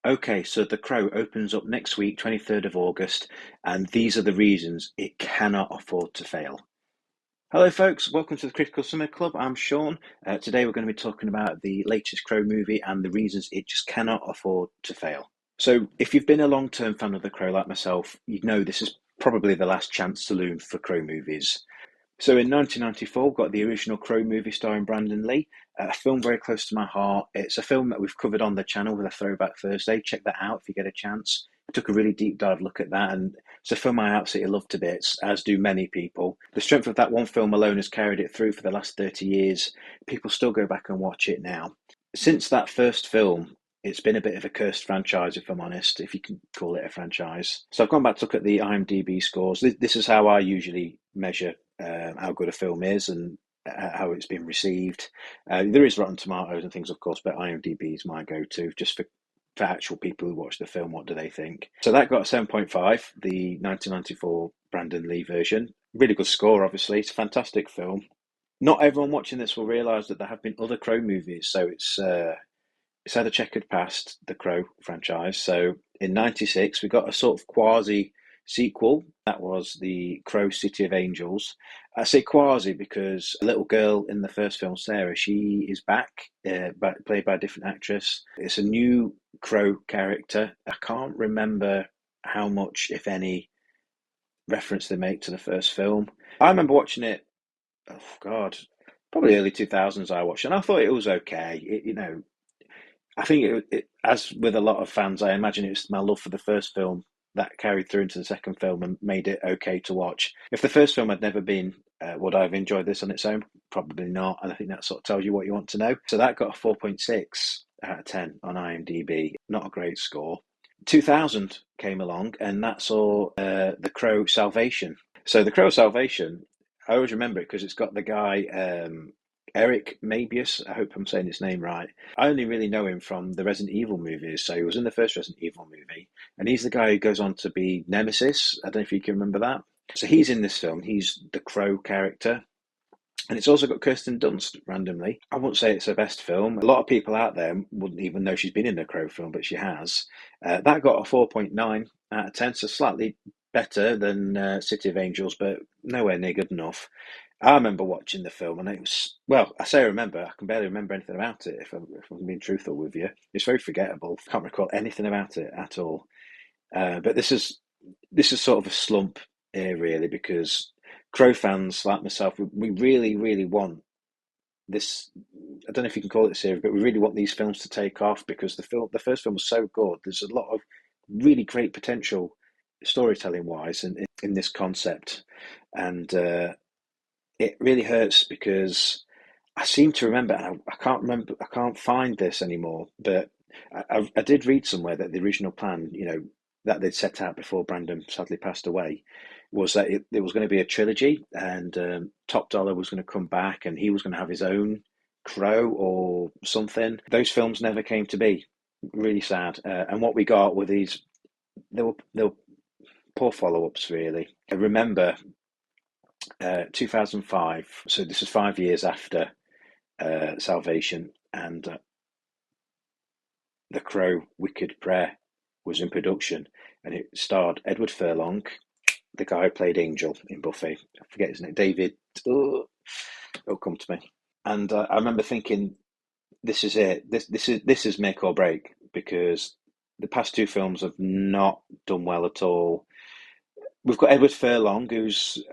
Okay, so The Crow opens up next week, 23rd of August, and these are the reasons it cannot afford to fail. Hello, folks. Welcome to the Critical Summer Club. I'm Sean. Today we're going to be talking about the latest Crow movie and the reasons it just cannot afford to fail. So, if you've been a long-term fan of The Crow like myself, you know this is probably the last chance saloon for Crow movies. So in 1994, we got the original Crow movie starring Brandon Lee, a film very close to my heart. It's a film that we've covered on the channel with a Throwback Thursday. Check that out if you get a chance. We took a really deep dive look at that, and it's a film I absolutely love to bits, as do many people. The strength of that one film alone has carried it through for the last 30 years. People still go back and watch it now. Since that first film, it's been a bit of a cursed franchise, if I'm honest, if you can call it a franchise. So I've gone back to look at the IMDb scores. This is how I usually measure how good a film is and how it's been received. There is Rotten Tomatoes and things, of course, but IMDb is my go-to just for actual people who watch the film. What do they think? So that got a 7.5, the 1994 Brandon Lee version. Really good score, obviously. It's a fantastic film. Not everyone watching this will realise that there have been other Crow movies, so it's had a checkered past, the Crow franchise. So in '96, we got a sort of quasi sequel. That was the Crow City of Angels. I say quasi because a little girl in the first film, Sarah, she is back, played by a different actress. It's a new Crow character. I can't remember how much, if any, reference they make to the first film. I remember watching it, oh God, probably early 2000s I watched, and I thought it was okay. I think as with a lot of fans, I imagine it was my love for the first film that carried through into the second film and made it okay to watch. If the first film had never been, would I have enjoyed this on its own? Probably not. And I think that sort of tells you what you want to know. So that got a 4.6 out of 10 on IMDb. Not a great score. 2000 came along and that saw The Crow Salvation. So The Crow Salvation, I always remember it because it's got the guy Eric Mabius. I hope I'm saying his name right. I only really know him from the Resident Evil movies. So he was in the first Resident Evil movie, and he's the guy who goes on to be Nemesis. I don't know if you can remember that. So he's in this film. He's the Crow character. And it's also got Kirsten Dunst randomly. I wouldn't say it's her best film. A lot of people out there wouldn't even know she's been in a Crow film, but she has. That got a 4.9 out of 10, so slightly better than City of Angels, but nowhere near good enough. I remember watching the film, and it was, well, I say I remember, I can barely remember anything about it, if I'm being truthful with you. It's very forgettable. I can't recall anything about it at all. But this is sort of a slump here, really, because Crow fans like myself, we really, really want this. I don't know if you can call it a series, but we really want these films to take off because the first film was so good. There's a lot of really great potential storytelling wise in this concept, and it really hurts because I seem to remember, and I can't remember, I can't find this anymore, but I did read somewhere that the original plan, that they'd set out before Brandon sadly passed away, was that it was going to be a trilogy, and Top Dollar was going to come back, and he was going to have his own Crow or something. Those films never came to be. Really sad. And what we got were these. They were poor follow-ups, really. I remember 2005. So this is 5 years after Salvation, and The Crow Wicked Prayer was in production, and it starred Edward Furlong, the guy who played Angel in Buffy. I forget his name, David. Oh, it'll come to me. And I remember thinking, this is it. This is make or break because the past two films have not done well at all. We've got Edward Furlong, who's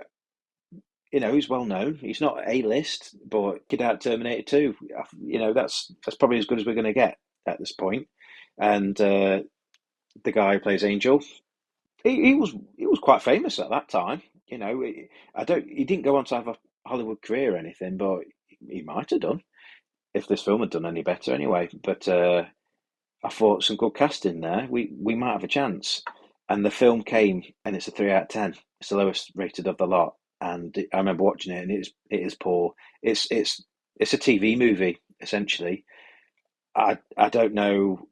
well known. He's not A list, but Kid Out Terminator 2. That's probably as good as we're going to get at this point. And the guy who plays Angel, he was quite famous at that time. He didn't go on to have a Hollywood career or anything, but he might have done if this film had done any better anyway. But I thought some good casting there. We might have a chance. And the film came, and it's a 3 out of 10. It's the lowest rated of the lot. And I remember watching it, and it is poor. It's a TV movie essentially. I don't know.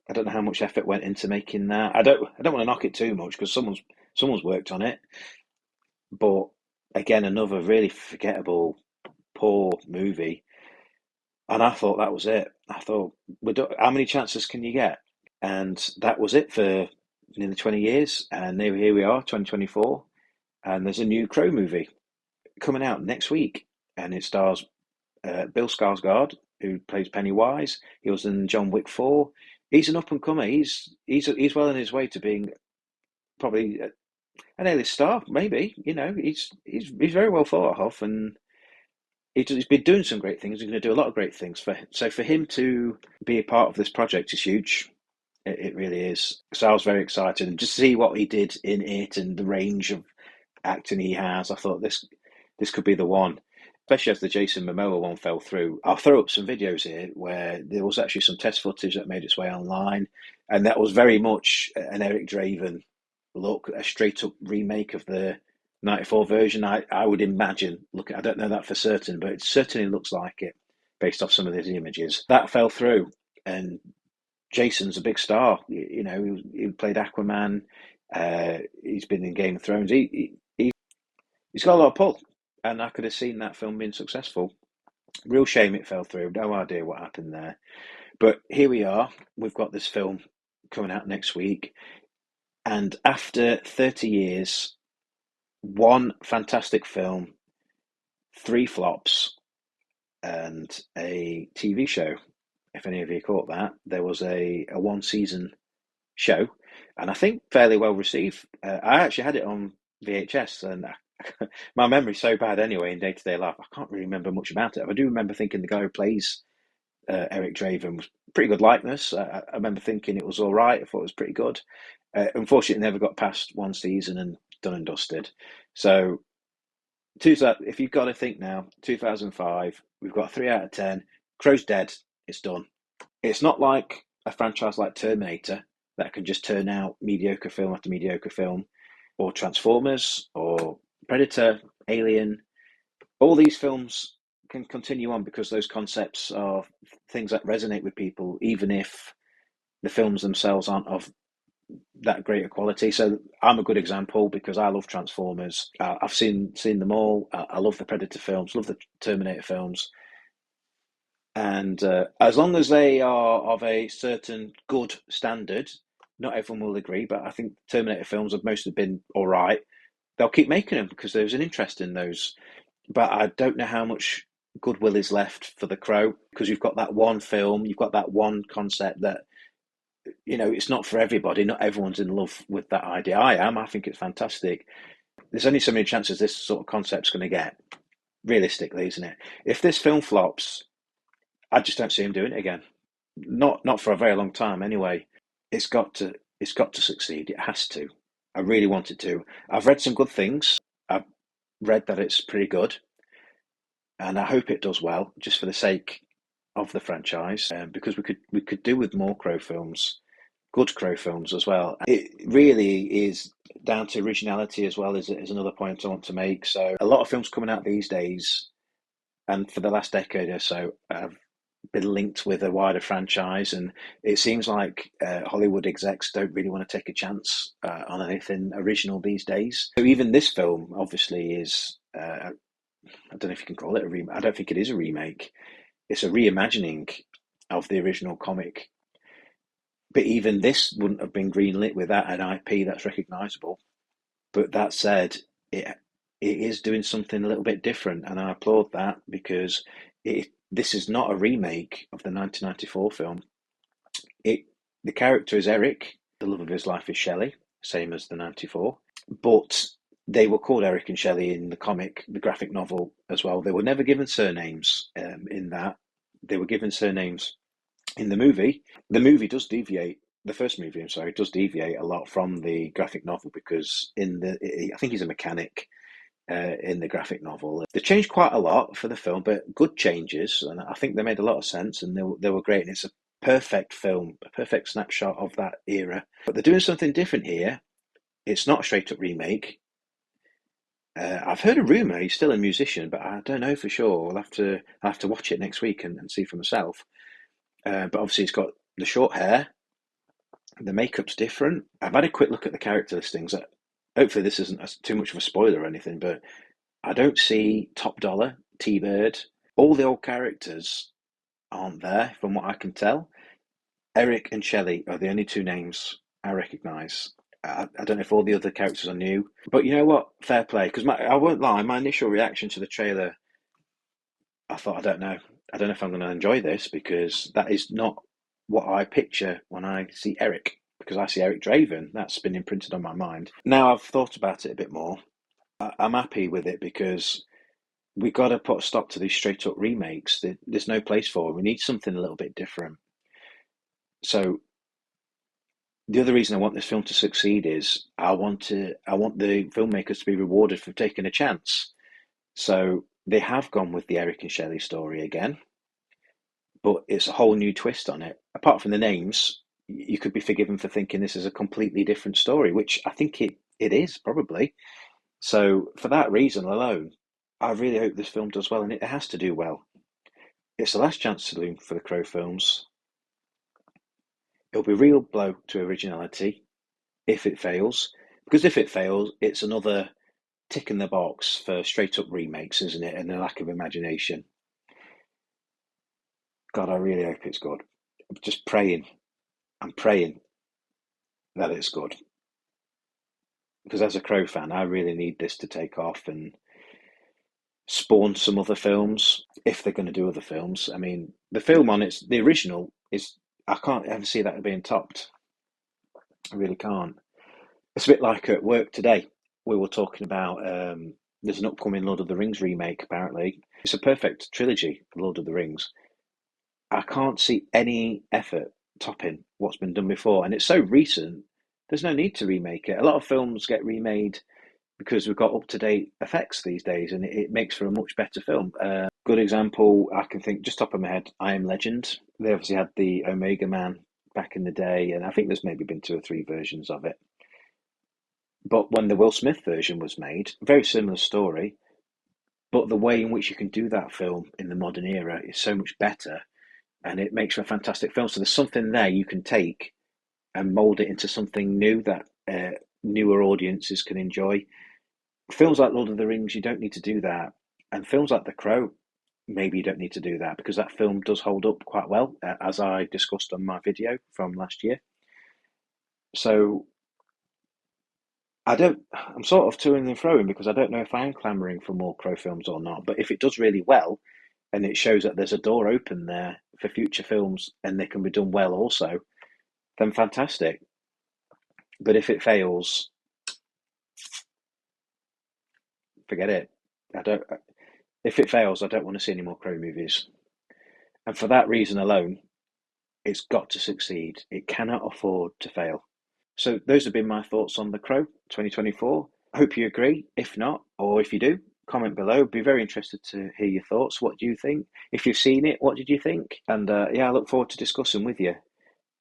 I don't know how much effort went into making that. I don't want to knock it too much because someone's worked on it. But again, another really forgettable, poor movie. And I thought that was it. I thought, how many chances can you get? And that was it for nearly 20 years. And here we are, 2024, and there's a new Crow movie coming out next week, and it stars Bill Skarsgård, who plays Pennywise. He was in John Wick 4. He's an up and comer. He's well on his way to being probably an A-list star. Maybe, he's very well thought of, and he's been doing some great things. He's going to do a lot of great things. For him to be a part of this project is huge. It really is. So I was very excited, and just see what he did in it and the range of acting he has. I thought this could be the one, especially as the Jason Momoa one fell through. I'll throw up some videos here where there was actually some test footage that made its way online, and that was very much an Eric Draven look, a straight up remake of the '94 version. I would imagine. Look, I don't know that for certain, but it certainly looks like it based off some of these images. That fell through, and Jason's a big star. He played Aquaman. He's been in Game of Thrones. He's got a lot of pull, and I could have seen that film being successful. Real shame it fell through. No idea what happened there. But here we are. We've got this film coming out next week. And after 30 years, one fantastic film, three flops, and a TV show. If any of you caught that, there was a one season show, and I think fairly well received. I actually had it on VHS, and my memory's so bad anyway in day to day life. I can't really remember much about it. I do remember thinking the guy who plays Eric Draven was pretty good likeness. I remember thinking it was all right. I thought it was pretty good. Unfortunately, it never got past one season and done and dusted. So, if you've got to think now, 2005, we've got 3 out of 10. Crow's dead. It's done. It's not like a franchise like Terminator that can just turn out mediocre film after mediocre film, or Transformers, or Predator, Alien. All these films can continue on because those concepts are things that resonate with people, even if the films themselves aren't of that greater quality. So I'm a good example because I love Transformers. I've seen them all. I love the Predator films, love the Terminator films. And as long as they are of a certain good standard, not everyone will agree, but I think Terminator films have mostly been all right. They'll keep making them because there's an interest in those. But I don't know how much goodwill is left for The Crow because you've got that one film, you've got that one concept that, it's not for everybody. Not everyone's in love with that idea. I am. I think it's fantastic. There's only so many chances this sort of concept's going to get, realistically, isn't it? If this film flops, I just don't see him doing it again. Not for a very long time, anyway. It's got to succeed. It has to. I really want it to. I've read some good things. I've read that it's pretty good, and I hope it does well, just for the sake of the franchise, because we could do with more Crow films, good Crow films as well. It really is down to originality as well, is another point I want to make. So a lot of films coming out these days, and for the last decade or so, have been linked with a wider franchise, and it seems like Hollywood execs don't really want to take a chance on anything original these days. So even this film, obviously, is I don't know if you can call it a remake. I don't think it is a remake. It's a reimagining of the original comic. But even this wouldn't have been greenlit without an IP that's recognisable. But that said, it is doing something a little bit different, and I applaud that because this is not a remake of the 1994 film. The character is Eric. The love of his life is Shelley, same as the '94. But they were called Eric and Shelley in the comic, the graphic novel as well. They were never given surnames in that. They were given surnames in the movie. The movie does deviate. The first movie, I'm sorry, does deviate a lot from the graphic novel because I think he's a mechanic in the graphic novel. They changed quite a lot for the film, but good changes, and I think they made a lot of sense, and they were great. And it's a perfect film, a perfect snapshot of that era. But they're doing something different here. It's not a straight up remake. I've heard a rumor he's still a musician, but I don't know for sure. I'll have to watch it next week and see for myself. But obviously, he's got the short hair. The makeup's different. I've had a quick look at the character listings. Hopefully, this isn't too much of a spoiler or anything, but I don't see Top Dollar, T-Bird. All the old characters aren't there, from what I can tell. Eric and Shelley are the only two names I recognise. I don't know if all the other characters are new, but you know what? Fair play. Because I won't lie, my initial reaction to the trailer, I thought, I don't know if I'm going to enjoy this because that is not what I picture when I see Eric. Because I see Eric Draven, that's been imprinted on my mind. Now I've thought about it a bit more. I'm happy with it because we got to put a stop to these straight up remakes. There's no place for it. We need something a little bit different. So the other reason I want this film to succeed is I want the filmmakers to be rewarded for taking a chance. So they have gone with the Eric and Shelley story again, but it's a whole new twist on it. Apart from the names, you could be forgiven for thinking this is a completely different story, which I think it is probably. So for that reason alone, I really hope this film does well, and it has to do well. It's the last chance saloon for the Crow films. It'll be a real blow to originality if it fails, because if it fails, it's another tick in the box for straight up remakes, isn't it? And a lack of imagination. God, I really hope it's good. I'm just praying. I'm praying that it's good. Because as a Crow fan, I really need this to take off and spawn some other films if they're going to do other films. I mean, the film on its the original is I can't ever see that being topped. I really can't. It's a bit like at work today. We were talking about there's an upcoming Lord of the Rings remake. Apparently, it's a perfect trilogy for Lord of the Rings. I can't see any effort topping what's been done before, and it's so recent. There's no need to remake it. A lot of films get remade because we've got up to date effects these days, and it makes for a much better film. Good example, I can think just top of my head, I Am Legend. They obviously had the Omega Man back in the day, and I think there's maybe been two or three versions of it. But when the Will Smith version was made, very similar story, but the way in which you can do that film in the modern era is so much better, and it makes for a fantastic film. So there's something there you can take and mold it into something new that newer audiences can enjoy. Films like Lord of the Rings, you don't need to do that, and films like The Crow, maybe you don't need to do that because that film does hold up quite well, as I discussed on my video from last year. So I don't. I'm sort of toing and froing because I don't know if I am clamouring for more Crow films or not. But if it does really well, and it shows that there's a door open there for future films and they can be done well also, then fantastic. But if it fails, forget it. I don't. If it fails, I don't want to see any more Crow movies. And for that reason alone, it's got to succeed. It cannot afford to fail. So those have been my thoughts on The Crow 2024. I hope you agree. If not, or if you do, comment below. Be very interested to hear your thoughts. What do you think? If you've seen it, what did you think? And yeah, I look forward to discussing with you.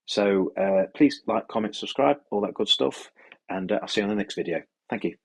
So please like, comment, subscribe, all that good stuff. And I'll see you on the next video. Thank you.